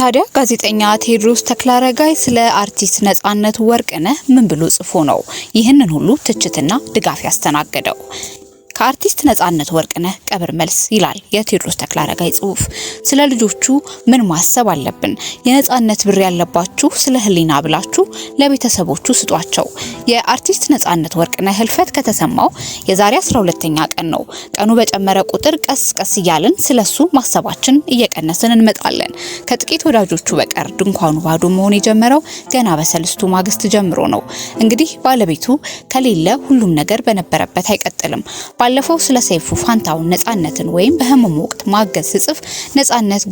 ታዲያ ጋዜጠኛ ቴዎድሮስ ተክለአረጋይ ስለ አርቲስት ነጻነት ወርቅነህ ምን ብሎ ጽፎ ነው ይህንን ሁሉ ትችትና ድጋፍ ያስተናገደው? ከአርቲስት ነጻነት ወርቅነህ ቀብር መልስ ይላል የቴዎድሮስ ተክለአረጋይ ጽሁፍ። ስለ ልጆቹ ምን ማሰብ አለብን? የነጻነት ብር ያለባችሁ ስለ ህሊና ብላችሁ ለቤተሰቦቹ ስጧቸው። የአርቲስት ነጻነት ወርቅነህ ህልፈት ከተሰማው የዛሬ 12ኛ ቀን ነው። ቀኑ በጨመረ ቁጥር ቀስ ቀስ እያልን ስለሱ ማሰባችን እየቀነስን እንመጣለን። ከጥቂት ወዳጆቹ በቀር ድንኳኑ ባዶ መሆን የጀመረው ገና በሰልስቱ ማግስት ጀምሮ ነው። እንግዲህ ባለቤቱ ከሌለ ሁሉም ነገር በነበረበት አይቀጥልም። ባለፈው ስለ ሰይፉ ፋንታውን ነጻነትን ወይም በህመሙ ወቅት ማገዝ ጽፍ ነጻነት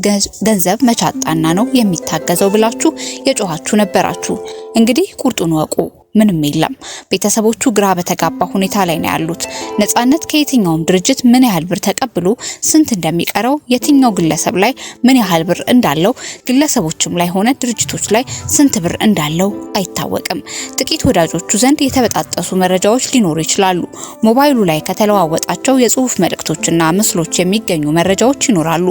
ገንዘብ መቻጣና ነው የሚታገዘው ብላችሁ የጮሃችሁ ነበራችሁ። እንግዲህ ቁርጡን ወቁ። ምንም የለም። ቤተሰቦቹ ግራ በተጋባ ሁኔታ ላይ ነው ያሉት። ነጻነት ከየትኛውም ድርጅት ምን ያህል ብር ተቀብሎ ስንት እንደሚቀረው፣ የትኛው ግለሰብ ላይ ምን ያህል ብር እንዳለው፣ ግለሰቦችም ላይ ሆነ ድርጅቶች ላይ ስንት ብር እንዳለው አይታወቅም። ጥቂት ወዳጆቹ ዘንድ የተበጣጠሱ መረጃዎች ሊኖሩ ይችላሉ። ሞባይሉ ላይ ከተለዋወጣቸው የጽሁፍ መልእክቶችና ምስሎች የሚገኙ መረጃዎች ይኖራሉ።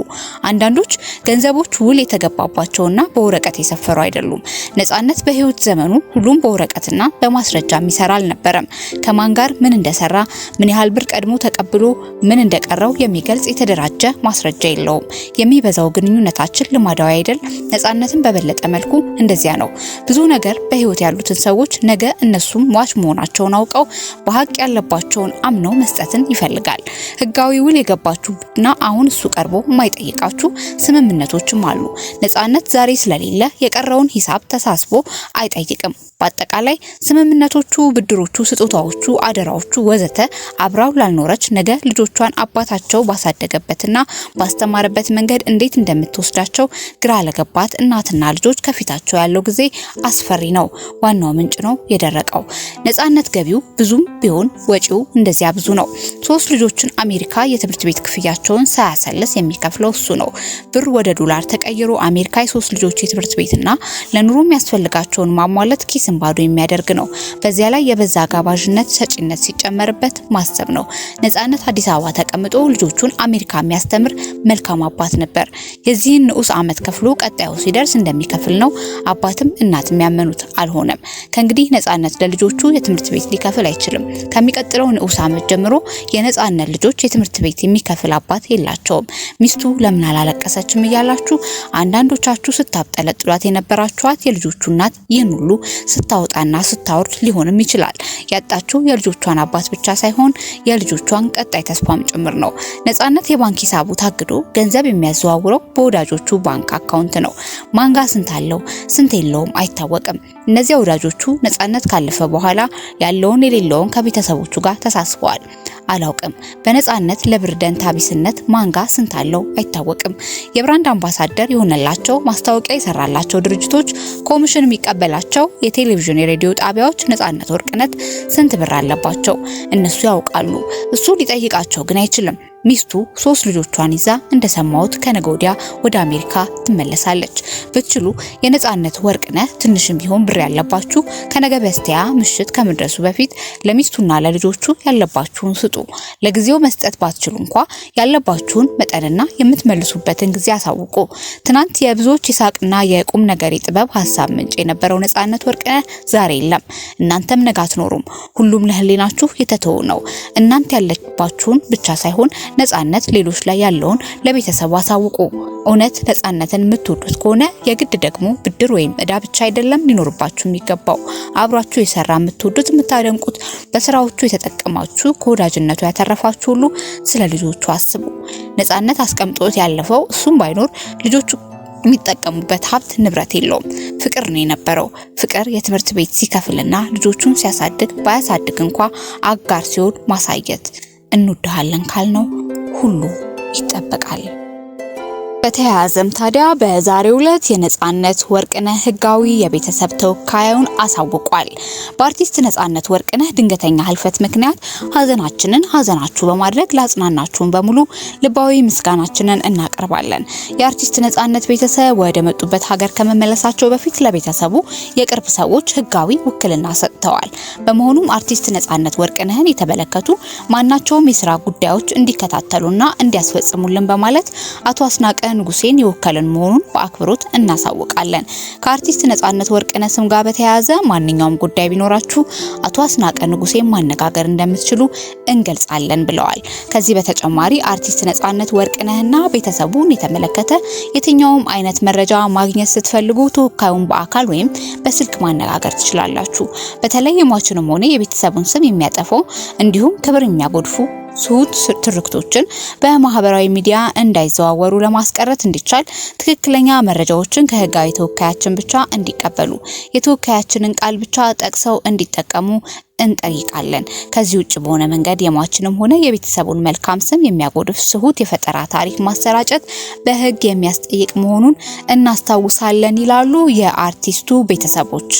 አንዳንዶች ገንዘቦች ውል የተገባባቸውና በወረቀት የሰፈሩ አይደሉም። ነጻነት በህይወት ዘመኑ ሁሉም በወረቀትና በማስረጃ የሚሰራ አልነበረም። ከማን ጋር ምን እንደሰራ፣ ምን ያህል ብር ቀድሞ ተቀብሎ ምን እንደቀረው የሚገልጽ የተደራጀ ማስረጃ የለውም። የሚበዛው ግንኙነታችን ልማዳዊ አይደል? ነጻነትን በበለጠ መልኩ እንደዚያ ነው። ብዙ ነገር በህይወት ያሉትን ሰዎች ነገ እነሱም ሟች መሆናቸውን አውቀው በሀቅ ያለባቸውን አምነው መስጠትን ይፈልጋል። ህጋዊ ውል የገባችሁና አሁን እሱ ቀርቦ የማይጠይቃችሁ ስምምነቶችም አሉ። ነጻነት ዛሬ ስለሌለ የቀረውን ሂሳብ ተሳስቦ አይጠይቅም። በአጠቃላይ ስምምነቶቹ፣ ብድሮቹ፣ ስጦታዎቹ፣ አደራዎቹ ወዘተ አብራው ላልኖረች ነገ ልጆቿን አባታቸው ባሳደገበትና ባስተማረበት መንገድ እንዴት እንደምትወስዳቸው ግራ ለገባት እናትና ልጆች ከፊታቸው ያለው ጊዜ አስፈሪ ነው። ዋናው ምንጭ ነው የደረቀው። ነጻነት ገቢው ብዙም ቢሆን ወጪው እንደዚያ ብዙ ነው። 3 ልጆችን አሜሪካ የትምህርት ቤት ክፍያቸውን ሳያሰልስ የሚከፍለው እሱ ነው። ብር ወደ ዶላር ተቀይሮ አሜሪካ የ3 ልጆች የትምህርት ቤትና ለኑሮ የሚያስፈልጋቸውን ማሟላት ኪስን ባዶ የሚያደርግ ነው። በዚያ ላይ የበዛ ጋባዥነት ሰጪነት ሲጨመርበት ማሰብ ነው። ነጻነት አዲስ አበባ ተቀምጦ ልጆቹን አሜሪካ የሚያስተምር መልካም አባት ነበር። የዚህን ንዑስ ዓመት ከፍሎ ቀጣዩ ሲደርስ እንደሚከፍል ነው አባትም እናትም ያመኑት። አልሆነም። ከእንግዲህ ነጻነት ለልጆቹ የትምህርት ቤት ሊከፍል አይችልም። ከሚቀጥለው ንዑስ ዓመት ጀምሮ የነጻነት ልጆች የትምህርት ቤት የሚከፍል አባት የላቸውም። ሚስቱ ለምን አላለቀሰችም እያላችሁ አንዳንዶቻችሁ ስታብጠለጥሏት የነበራችኋት የልጆቹ እናት ይህን ሁሉ ስታወጣና ስታወርድ ሊሆንም ይችላል። ያጣችው የልጆቿን አባት ብቻ ሳይሆን የልጆቿን ቀጣይ ተስፋም ጭምር ነው። ነጻነት የባንክ ሂሳቡ ታግዶ ገንዘብ የሚያዘዋውረው በወዳጆቹ ባንክ አካውንት ነው። ማንጋ ስንት አለው ስንት የለውም አይታወቅም። እነዚያ ወዳጆቹ ነጻነት ካለፈ በኋላ ያለውን የሌለውን ከቤተሰቦቹ ጋር ተሳስበዋል። አላውቅም። በነጻነት ለብር ደንታ ቢስነት ማንጋ ስንት አለው አይታወቅም። የብራንድ አምባሳደር የሆነላቸው ማስታወቂያ የሰራላቸው ድርጅቶች ኮሚሽን የሚቀበላቸው የቴሌቪዥን የሬዲዮ ጣቢያዎች ነጻነት ወርቅነህ ስንት ብር አለባቸው እነሱ ያውቃሉ። እሱ ሊጠይቃቸው ግን አይችልም። ሚስቱ 3 ልጆቿን ይዛ እንደሰማሁት ከነገ ወዲያ ወደ አሜሪካ ትመለሳለች። ብትችሉ የነጻነት ወርቅነህ ትንሽም ቢሆን ብር ያለባችሁ ከነገ በስቲያ ምሽት ከመድረሱ በፊት ለሚስቱና ለልጆቹ ያለባችሁን ስጡ። ለጊዜው መስጠት ባትችሉ እንኳ ያለባችሁን መጠንና የምትመልሱበትን ጊዜ አሳውቁ። ትናንት የብዙዎች የሳቅና የቁም ነገር የጥበብ ሐሳብ ምንጭ የነበረው ነጻነት ወርቅነህ ዛሬ የለም። እናንተም ነገ አትኖሩም። ሁሉም ለህሊናችሁ የተተው ነው። እናንተ ያለባችሁን ብቻ ሳይሆን ነጻነት ሌሎች ላይ ያለውን ለቤተሰቡ አሳውቁ። እውነት ነጻነትን የምትወዱት ከሆነ የግድ ደግሞ ብድር ወይም እዳ ብቻ አይደለም ሊኖርባችሁ የሚገባው። አብራችሁ የሰራ የምትወዱት የምታደንቁት፣ በስራዎቹ የተጠቀማችሁ ከወዳጅነቱ ያተረፋችሁ ሁሉ ስለ ልጆቹ አስቡ። ነጻነት አስቀምጦት ያለፈው እሱም ባይኖር ልጆቹ የሚጠቀሙበት ሀብት ንብረት የለውም። ፍቅር ነው የነበረው። ፍቅር የትምህርት ቤት ሲከፍልና ልጆቹን ሲያሳድግ ባያሳድግ እንኳ አጋር ሲሆን ማሳየት። እንወድሃለን ካልነው ሁሉ ይጠበቃል። በተያያዘም ታዲያ በዛሬው ዕለት የነጻነት ወርቅነህ ህጋዊ የቤተሰብ ተወካዩን አሳውቋል። በአርቲስት ነጻነት ወርቅነህ ድንገተኛ ህልፈት ምክንያት ሀዘናችንን ሀዘናችሁ በማድረግ ላጽናናችሁን በሙሉ ልባዊ ምስጋናችንን እናቀርባለን። የአርቲስት ነጻነት ቤተሰብ ወደ መጡበት ሀገር ከመመለሳቸው በፊት ለቤተሰቡ የቅርብ ሰዎች ህጋዊ ውክልና ሰጥተዋል። በመሆኑም አርቲስት ነጻነት ወርቅነህን የተመለከቱ ማናቸውም የስራ ጉዳዮች እንዲከታተሉና እንዲያስፈጽሙልን በማለት አቶ አስናቀ ንጉሴን የወከለን መሆኑን በአክብሮት እናሳውቃለን። ከአርቲስት ነጻነት ወርቅነህ ስም ጋር በተያያዘ ማንኛውም ጉዳይ ቢኖራችሁ አቶ አስናቀ ንጉሴን ማነጋገር እንደምትችሉ እንገልጻለን ብለዋል። ከዚህ በተጨማሪ አርቲስት ነጻነት ወርቅነህና ቤተሰቡን የተመለከተ የትኛውም አይነት መረጃ ማግኘት ስትፈልጉ ተወካዩን በአካል ወይም በስልክ ማነጋገር ትችላላችሁ። በተለይ የሟቹንም ሆነ የቤተሰቡን ስም የሚያጠፋው እንዲሁም ክብር የሚያጎድፉ ሱት ትርክቶችን በማህበራዊ ሚዲያ እንዳይዘዋወሩ ለማስቀረት እንዲቻል ትክክለኛ መረጃዎችን ከህጋዊ ተወካያችን ብቻ እንዲቀበሉ፣ የተወካያችንን ቃል ብቻ ጠቅሰው እንዲጠቀሙ እንጠይቃለን። ከዚህ ውጭ በሆነ መንገድ የሟችንም ሆነ የቤተሰቡን መልካም ስም የሚያጎድፍ ስሁት የፈጠራ ታሪክ ማሰራጨት በህግ የሚያስጠይቅ መሆኑን እናስታውሳለን ይላሉ የአርቲስቱ ቤተሰቦች።